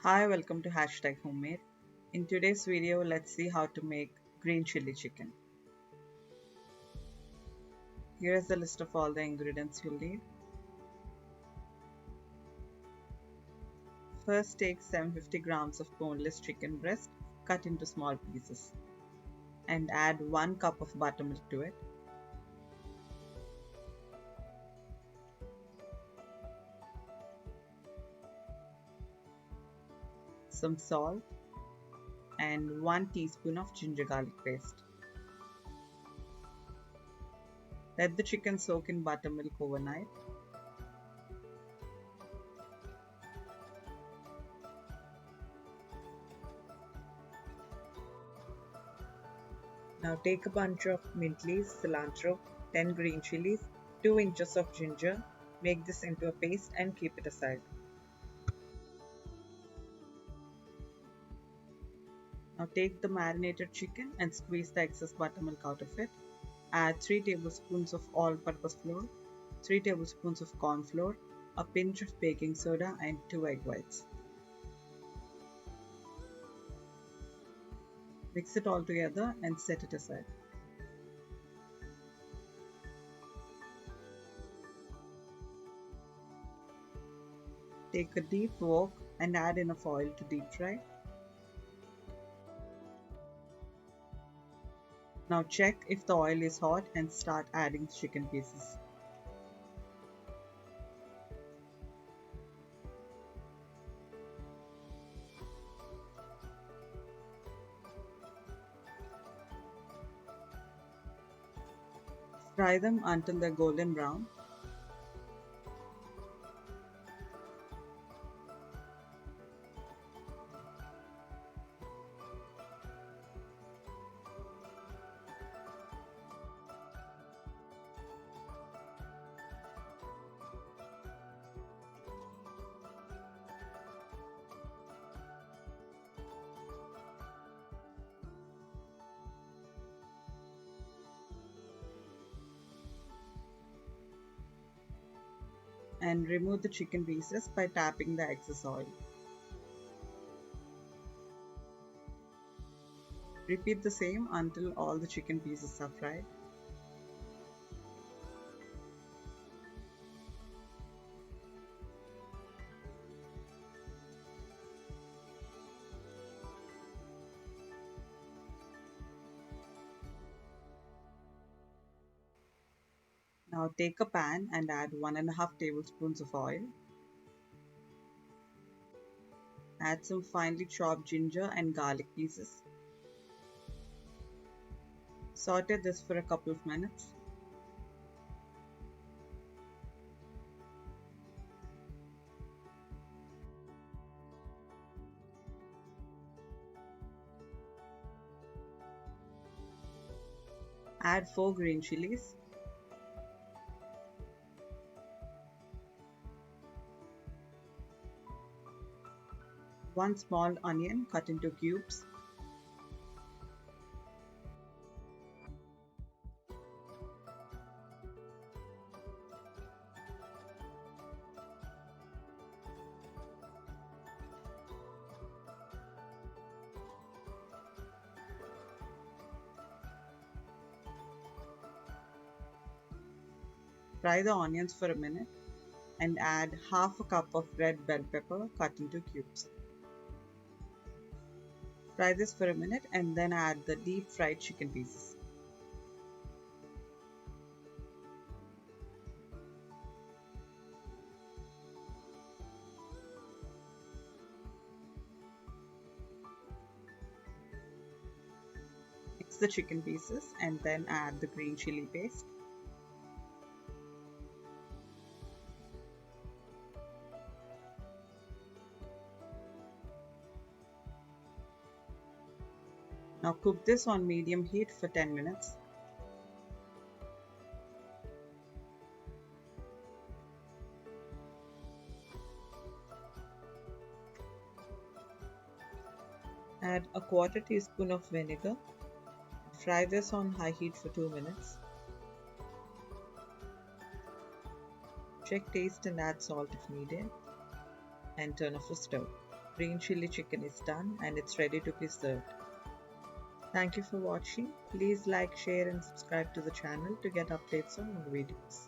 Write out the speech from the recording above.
Hi, welcome to #homemade. In today's video, let's see how to make green chili chicken. Here is the list of all the ingredients you'll need. First, take 750 grams of boneless chicken breast cut into small pieces and add 1 cup of buttermilk to it. Some salt and 1 teaspoon of ginger garlic paste. Let the chicken soak in buttermilk overnight. Now take a bunch of mint leaves, cilantro, 10 green chilies, 2 inches of ginger, make this into a paste and keep it aside. Now take the marinated chicken and squeeze the excess buttermilk out of it. Add 3 tablespoons of all-purpose flour, 3 tablespoons of corn flour, a pinch of baking soda and 2 egg whites. Mix it all together and set it aside. Take a deep wok and add enough oil to deep fry. Now check if the oil is hot and start adding chicken pieces. Fry them until they're golden brown. And remove the chicken pieces by tapping the excess oil. Repeat the same until all the chicken pieces are fried. Now take a pan and add 1.5 tablespoons of oil. Add some finely chopped ginger and garlic pieces. Saute this for a couple of minutes. Add 4 green chilies. One small onion cut into cubes. Fry the onions for a minute and add half a cup of red bell pepper cut into cubes. Fry this for a minute and then add the deep fried chicken pieces. Mix the chicken pieces and then add the green chili paste. Now cook this on medium heat for 10 minutes. Add a quarter teaspoon of vinegar. Fry this on high heat for 2 minutes. Check taste and add salt if needed, and turn off the stove. Green chili chicken is done and it's ready to be served. Thank you for watching. Please like, share and subscribe to the channel to get updates on more videos.